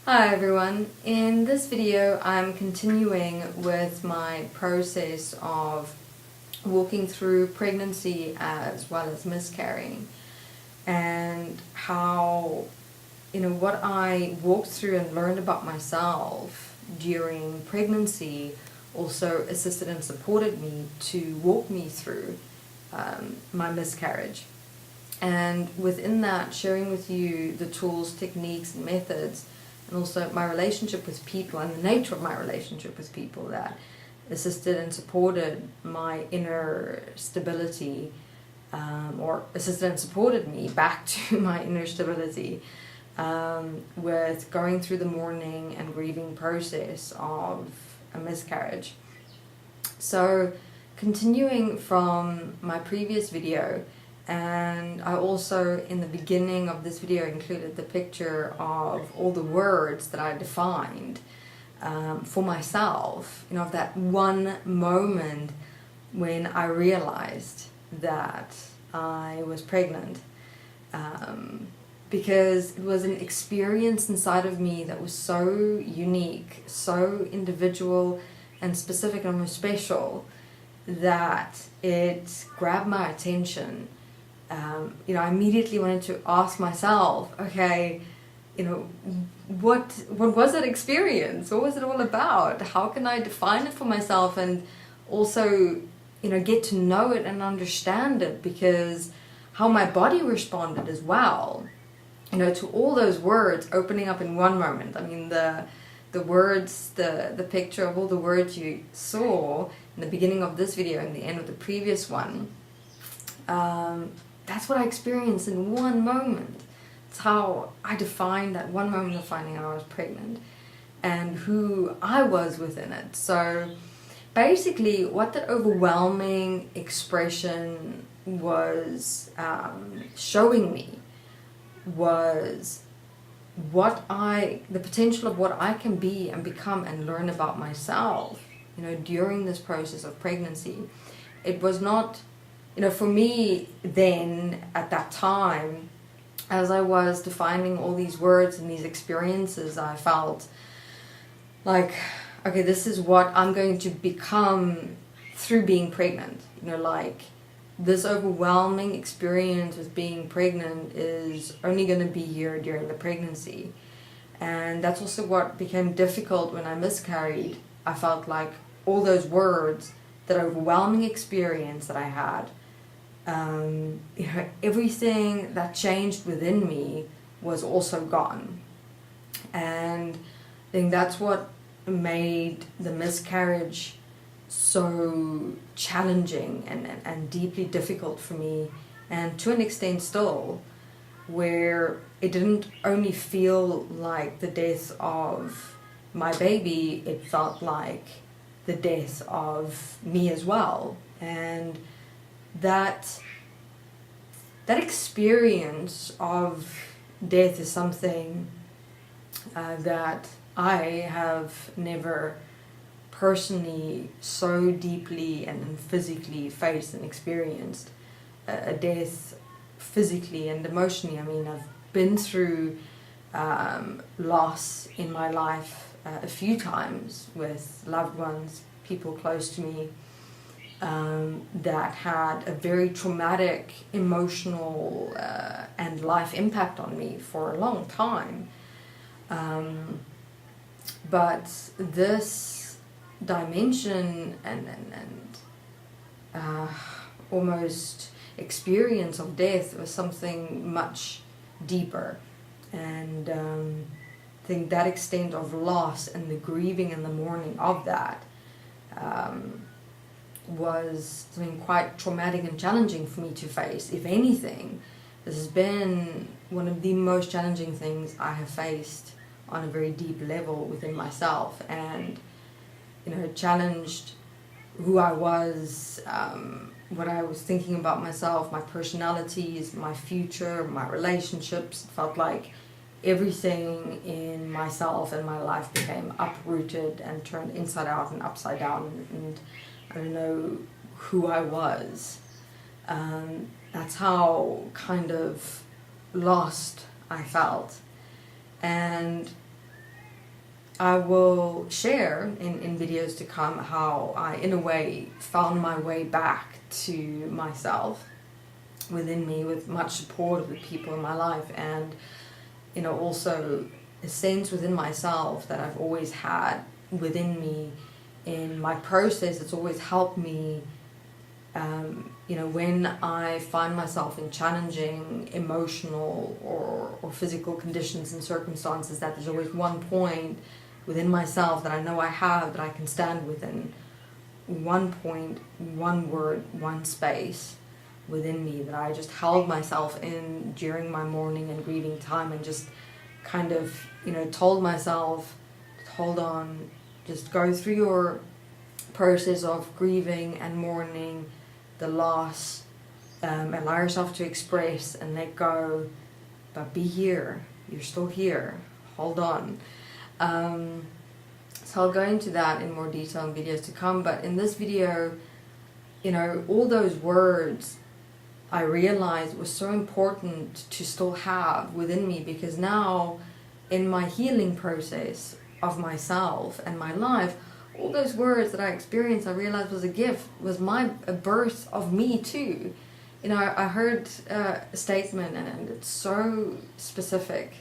Hi everyone, in this video I'm continuing with my process of walking through pregnancy as well as miscarrying, and how, what I walked through and learned about myself during pregnancy also assisted and supported me to walk me through my miscarriage. And within that, sharing with you the tools, techniques, and methods, and also my relationship with people and the nature of my relationship with people that assisted and supported my inner stability, or assisted and supported me back to my inner stability, with going through the mourning and grieving process of a miscarriage. So, continuing from my previous video, and I also in the beginning of this video included the picture of all the words that I defined for myself, of that one moment when I realized that I was pregnant, because it was an experience inside of me that was so unique, so individual and specific and almost special, that it grabbed my attention. I immediately wanted to ask myself, okay, what was that experience? What was it all about? How can I define it for myself and also, get to know it and understand it? Because how my body responded as well, to all those words opening up in one moment. I mean, the words, the picture of all the words you saw in the beginning of this video and the end of the previous one, that's what I experienced in one moment. It's how I defined that one moment of finding out I was pregnant and who I was within it. So basically what that overwhelming expression was showing me was the potential of what I can be and become and learn about myself, during this process of pregnancy. It was not, for me then, at that time, as I was defining all these words and these experiences, I felt like, okay, this is what I'm going to become through being pregnant. Like, this overwhelming experience with being pregnant is only going to be here during the pregnancy. And that's also what became difficult when I miscarried. I felt like all those words, that overwhelming experience that I had, everything that changed within me was also gone. And I think that's what made the miscarriage so challenging and deeply difficult for me, and to an extent still, where it didn't only feel like the death of my baby, it felt like the death of me as well. And that experience of death is something that I have never personally so deeply and physically faced and experienced a death physically and emotionally. I mean, I've been through loss in my life a few times with loved ones, people close to me, that had a very traumatic emotional and life impact on me for a long time. But this dimension and almost experience of death was something much deeper. And I think that extent of loss and the grieving and the mourning of that was something quite traumatic and challenging for me to face. If anything, this has been one of the most challenging things I have faced on a very deep level within myself, and challenged who I was, what I was thinking about myself, my personalities, my future, my relationships. It felt like everything in myself and my life became uprooted and turned inside out and upside down, and I don't know who I was. That's how kind of lost I felt. And I will share in videos to come how I, in a way, found my way back to myself within me, with much support of the people in my life, and also a sense within myself that I've always had within me in my process. It's always helped me, when I find myself in challenging emotional or physical conditions and circumstances, that there's always one point within myself that I know I have, that I can stand within. One point, one word, one space within me that I just held myself in during my mourning and grieving time, and just kind of, told myself, hold on, just go through your process of grieving and mourning the loss, allow yourself to express and let go, but be here, you're still here, hold on. So I'll go into that in more detail in videos to come, but in this video, all those words I realized was so important to still have within me, because now in my healing process of myself and my life, all those words that I experienced, I realized was a gift, was a birth of me too. I heard a statement, and it's so specific,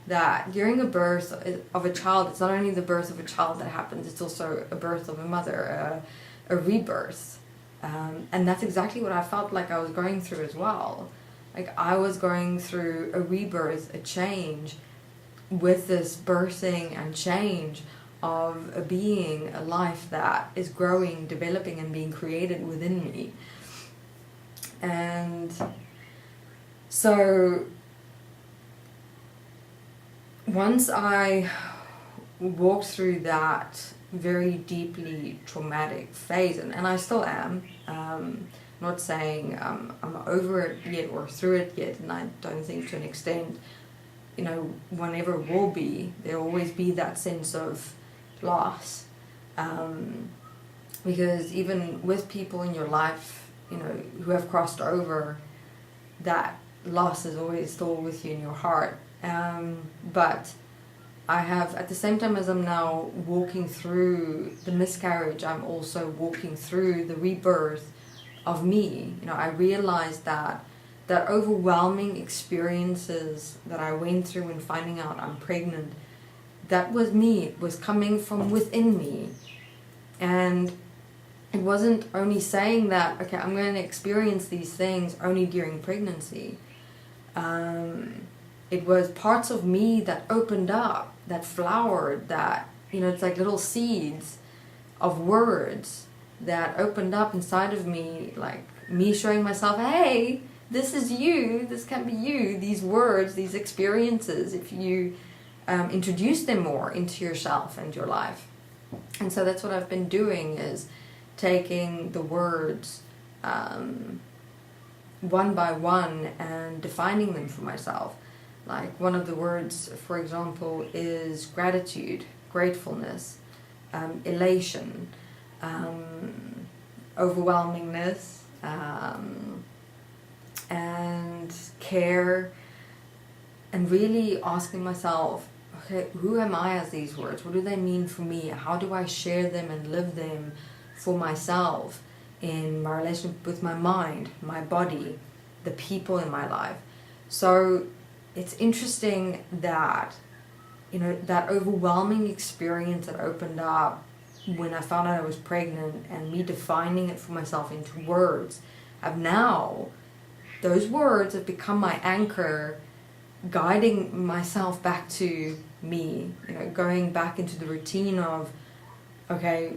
that during a birth of a child, it's not only the birth of a child that happens, it's also a birth of a mother, a rebirth. And that's exactly what I felt like I was going through as well. Like I was going through a rebirth, a change, with this birthing and change of a being, a life that is growing, developing, and being created within me. And so once I walked through that very deeply traumatic phase, and I still am, not saying I'm over it yet or through it yet, and I don't think to an extent, one ever will be. There'll always be that sense of loss, because even with people in your life, who have crossed over, that loss is always still with you in your heart. But I have, at the same time as I'm now walking through the miscarriage, I'm also walking through the rebirth of me. I realized that overwhelming experiences that I went through in finding out I'm pregnant, that was me. It was coming from within me. And it wasn't only saying that, okay, I'm going to experience these things only during pregnancy. It was parts of me that opened up, that flowered, that, it's like little seeds of words that opened up inside of me, like me showing myself, hey, this is you, this can be you, these words, these experiences, if you introduce them more into yourself and your life. And so that's what I've been doing, is taking the words one by one and defining them for myself. Like one of the words, for example, is gratitude, gratefulness, elation, overwhelmingness, and care, and really asking myself, okay, who am I as these words? What do they mean for me? How do I share them and live them for myself in my relationship with my mind, my body, the people in my life? So it's interesting that, that overwhelming experience that opened up when I found out I was pregnant, and me defining it for myself into words, those words have become my anchor, guiding myself back to me, going back into the routine of, okay,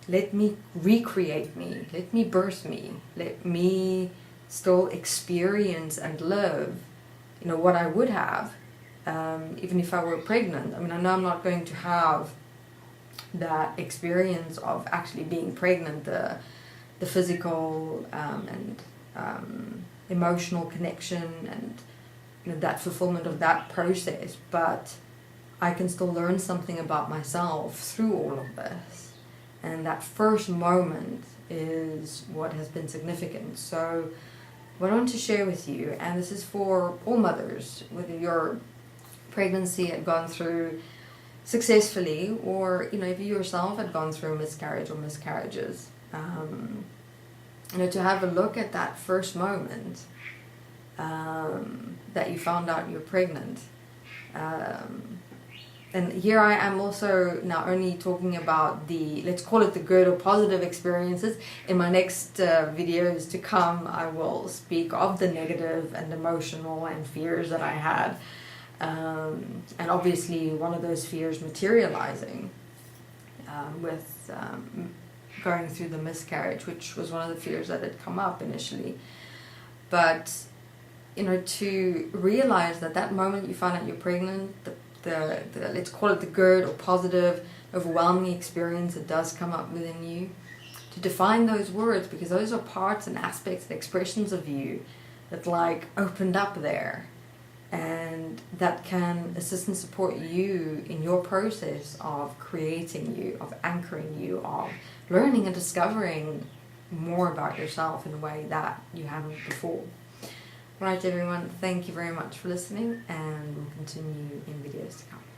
let me recreate me, let me birth me, let me still experience and live, what I would have, even if I were pregnant. I know I'm not going to have that experience of actually being pregnant, the physical and emotional connection and that fulfillment of that process, but I can still learn something about myself through all of this. And that first moment is what has been significant. So what I want to share with you, and this is for all mothers, whether your pregnancy had gone through successfully, or if you yourself had gone through a miscarriage or miscarriages, to have a look at that first moment that you found out you're pregnant. And here I am also now only talking about the, let's call it the good or positive experiences. In my next videos to come, I will speak of the negative and emotional and fears that I had. And obviously one of those fears materializing with going through the miscarriage, which was one of the fears that had come up initially. But, to realize that moment you find out you're pregnant, the let's call it the good or positive, overwhelming experience that does come up within you, to define those words, because those are parts and aspects and expressions of you that opened up there, and that can assist and support you in your process of creating you, of anchoring you, of learning and discovering more about yourself in a way that you haven't before. Right, everyone, thank you very much for listening, and we'll continue in videos to come.